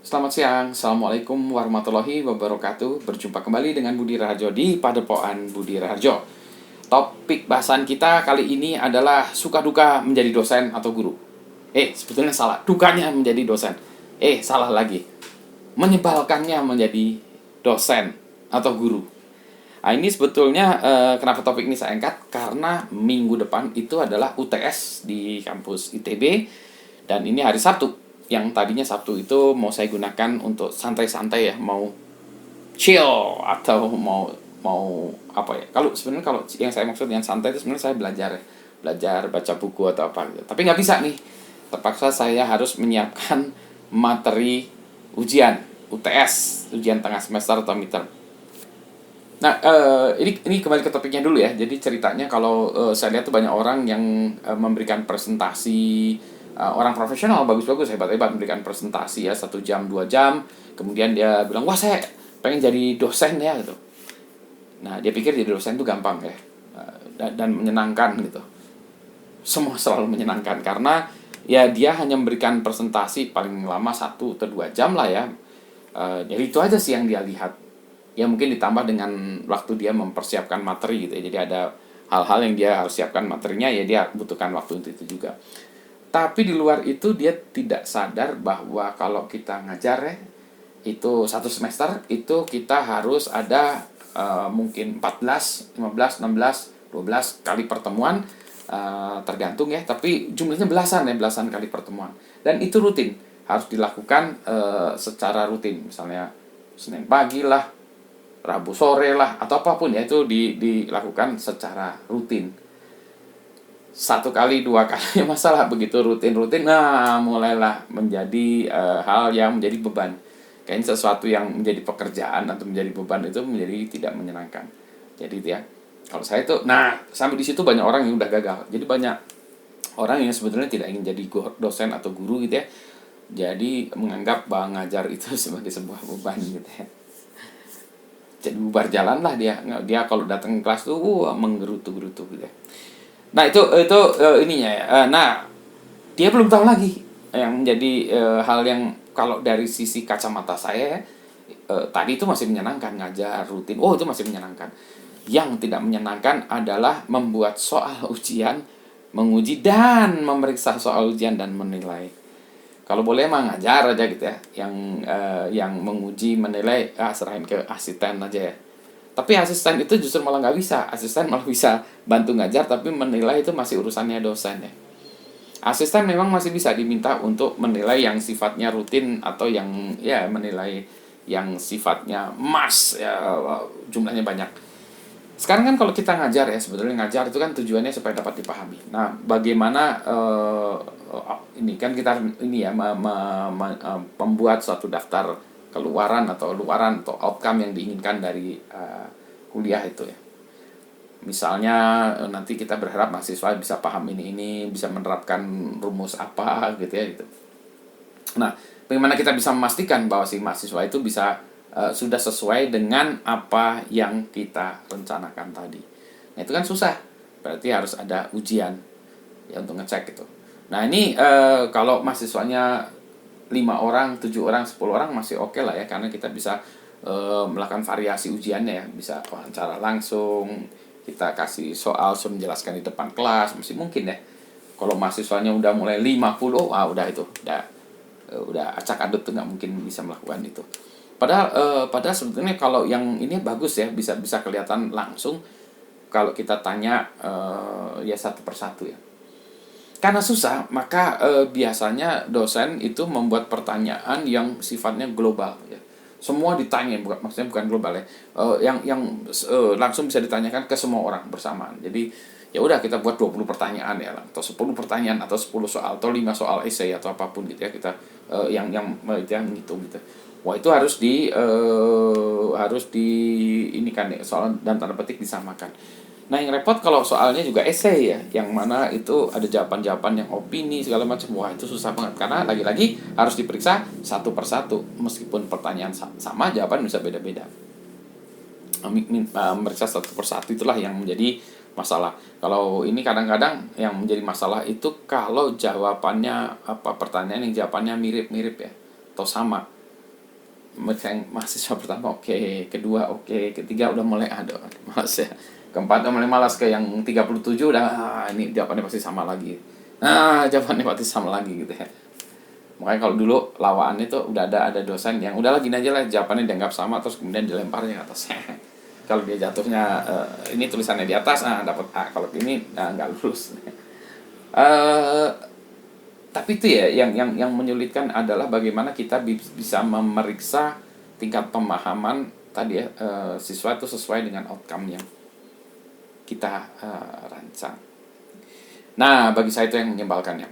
Selamat siang, Assalamualaikum warahmatullahi wabarakatuh. Berjumpa kembali dengan Budi Raharjo di Padepokan Budi Raharjo. Topik bahasan kita kali ini adalah suka duka menjadi dosen atau guru. Sebetulnya salah, dukanya menjadi dosen. Salah lagi, menyebalkannya menjadi dosen atau guru. Nah, ini sebetulnya kenapa topik ini saya angkat? Karena minggu depan itu adalah UTS di kampus ITB. Dan ini hari Sabtu. Yang tadinya Sabtu itu mau saya gunakan untuk santai-santai ya. Mau chill atau mau mau apa ya. Kalau yang saya maksud yang santai itu sebenarnya saya belajar ya. Belajar baca buku atau apa gitu. Tapi nggak bisa nih. Terpaksa saya harus menyiapkan materi ujian UTS, ujian tengah semester atau midterm. Nah, ini kembali ke topiknya dulu ya. Jadi ceritanya kalau saya lihat tuh banyak orang yang memberikan presentasi, orang profesional bagus-bagus, hebat-hebat memberikan presentasi ya 1 jam 2 jam, kemudian dia bilang wah saya pengen jadi dosen ya gitu. Nah dia pikir jadi dosen itu gampang ya, dan menyenangkan gitu. Semua selalu menyenangkan karena ya dia hanya memberikan presentasi paling lama 1 atau 2 jam lah ya. Jadi itu aja sih yang dia lihat. Ya mungkin ditambah dengan waktu dia mempersiapkan materi gitu ya. Jadi ada hal-hal yang dia harus siapkan materinya, ya dia butuhkan waktu untuk itu juga. Tapi di luar itu dia tidak sadar bahwa kalau kita ngajar ya, itu 1 semester itu kita harus ada mungkin 14, 15, 16, 12 kali pertemuan, tergantung ya, tapi jumlahnya belasan kali pertemuan. Dan itu rutin, harus dilakukan secara rutin. Misalnya Senin pagi lah, Rabu sore lah, atau apapun ya, itu dilakukan secara rutin. 1 kali 2 kali masalah, begitu rutin, nah mulailah menjadi hal yang menjadi beban. Kayaknya sesuatu yang menjadi pekerjaan atau menjadi beban itu menjadi tidak menyenangkan. Jadi itu ya, kalau saya itu, nah sampai di situ banyak orang yang udah gagal. Jadi banyak orang yang sebetulnya tidak ingin jadi dosen atau guru gitu ya. Jadi menganggap bahwa ngajar itu sebagai sebuah beban gitu ya. Jadi bubar jalan lah dia kalau datang ke kelas tuh menggerutu-gerutu gitu ya. Nah itu ininya ya. Nah dia belum tahu lagi yang menjadi hal yang kalau dari sisi kacamata saya tadi itu masih menyenangkan, ngajar rutin. Oh itu masih menyenangkan. Yang tidak menyenangkan adalah membuat soal ujian, menguji dan memeriksa soal ujian dan menilai. Kalau boleh emang ngajar aja gitu ya. Yang menguji menilai serahin ke asisten aja ya. Tapi asisten itu justru malah nggak bisa. Asisten malah bisa bantu ngajar, tapi menilai itu masih urusannya dosen ya. Asisten memang masih bisa diminta untuk menilai yang sifatnya rutin atau yang ya menilai yang sifatnya ya, jumlahnya banyak. Sekarang kan kalau kita ngajar ya, sebetulnya ngajar itu kan tujuannya supaya dapat dipahami. Nah, bagaimana ini kan kita ini ya membuat suatu daftar keluaran atau luaran atau outcome yang diinginkan dari kuliah itu ya. Misalnya nanti kita berharap mahasiswa bisa paham ini bisa menerapkan rumus apa gitu ya gitu. Nah, bagaimana kita bisa memastikan bahwa si mahasiswa itu bisa sudah sesuai dengan apa yang kita rencanakan tadi. Nah, itu kan susah. Berarti harus ada ujian ya untuk ngecek itu. Nah, ini kalau mahasiswanya 5 orang, 7 orang, 10 orang masih oke lah ya, karena kita bisa melakukan variasi ujiannya ya, bisa wawancara langsung, kita kasih soal suruh menjelaskan di depan kelas, masih mungkin ya. Kalau mahasiswanya udah mulai 50, udah itu, udah acak adut tuh, nggak mungkin bisa melakukan itu. Padahal sebetulnya kalau yang ini bagus ya, bisa kelihatan langsung kalau kita tanya ya satu persatu ya. Karena susah, maka biasanya dosen itu membuat pertanyaan yang sifatnya global ya. Semua ditanya, maksudnya bukan global ya. Yang langsung bisa ditanyakan ke semua orang bersamaan. Jadi ya udah kita buat 20 pertanyaan ya, atau 10 pertanyaan atau 10 soal atau 5 soal esai atau apapun gitu ya, kita yang ngitung gitu. Wah, itu harus di ini kan ya, soal dan tanda petik disamakan. Nah, yang repot kalau soalnya juga esai ya, yang mana itu ada jawaban-jawaban yang opini segala macam. Wah, itu susah banget karena lagi-lagi harus diperiksa satu persatu. Meskipun pertanyaan sama, jawaban bisa beda-beda. Meriksa satu persatu itulah yang menjadi masalah. Kalau ini kadang-kadang yang menjadi masalah itu kalau jawabannya pertanyaan yang jawabannya mirip-mirip ya, atau sama. mahasiswa pertama oke, kedua oke, ketiga udah mulai ada malas ya, keempat udah mulai malas, ke yang 37 udah ini jawabannya pasti sama lagi, jawabannya pasti sama lagi gitu ya. Makanya kalau dulu lawaannya tuh udah ada dosen yang udahlah gini aja lah, jawabannya dianggap sama terus kemudian dilemparnya ke atas. Kalau dia jatuhnya ini tulisannya di atas, dapat A, kalau ini nggak lulus. eh tapi itu ya yang menyulitkan adalah bagaimana kita bisa memeriksa tingkat pemahaman tadi ya, siswa itu sesuai dengan outcome yang kita rancang. Nah, bagi saya itu yang menyebalkannya.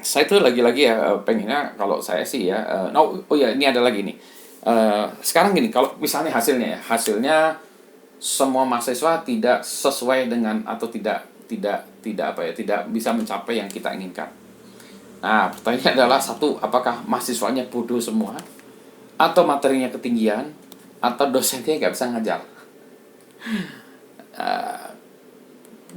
Saya tuh lagi-lagi ya pengennya, kalau saya sih ya, oh ya ini ada lagi nih. Sekarang gini, kalau misalnya hasilnya semua mahasiswa tidak sesuai dengan, atau tidak apa ya, tidak bisa mencapai yang kita inginkan. Nah, pertanyaannya adalah satu, apakah mahasiswanya bodoh semua, atau materinya ketinggian, atau dosennya nggak bisa ngajar.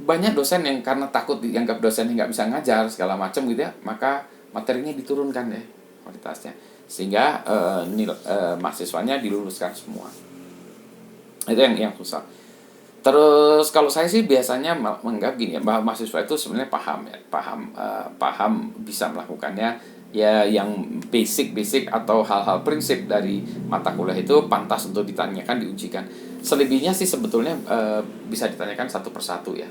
Banyak dosen yang karena takut dianggap dosennya nggak bisa ngajar segala macam gitu ya, maka materinya diturunkan ya kualitasnya, sehingga mahasiswanya diluluskan semua. Itu yang susah. Terus kalau saya sih biasanya menganggap gini ya, bahwa mahasiswa itu sebenarnya paham bisa melakukannya ya, yang basic atau hal-hal prinsip dari mata kuliah itu pantas untuk ditanyakan, diujikan. Selebihnya sih sebetulnya bisa ditanyakan satu persatu ya,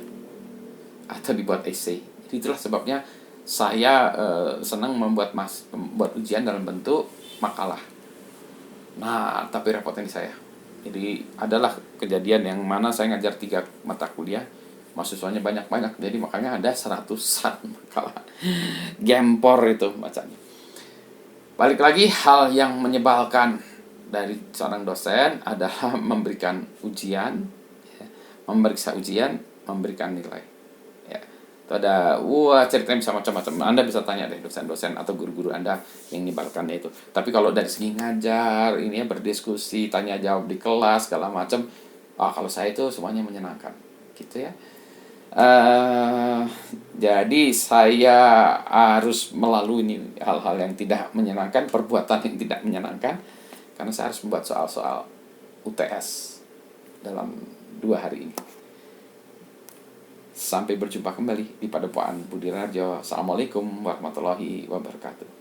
atau dibuat essay. Jadi itulah sebabnya saya senang membuat ujian dalam bentuk makalah. Nah, tapi repotnya di saya. Jadi adalah kejadian yang mana saya ngajar 3 mata kuliah, mahasiswanya banyak-banyak, jadi makanya ada 100-an makalah. Gempor itu bacanya. Balik lagi, hal yang menyebalkan dari seorang dosen adalah memberikan ujian, memeriksa ujian, memberikan nilai. Ya. Itu ada ceritanya bisa macam-macam. Anda bisa tanya deh dosen-dosen atau guru-guru Anda yang menyebalkannya itu. Tapi kalau dari segi ngajar, ini ya, berdiskusi, tanya jawab di kelas segala macam, kalau saya itu semuanya menyenangkan, gitu ya. Jadi saya harus melalui ini hal-hal yang tidak menyenangkan, perbuatan yang tidak menyenangkan, karena saya harus membuat soal-soal UTS dalam 2 hari ini. Sampai berjumpa kembali di Padepokan Budi Raharjo. Assalamualaikum warahmatullahi wabarakatuh.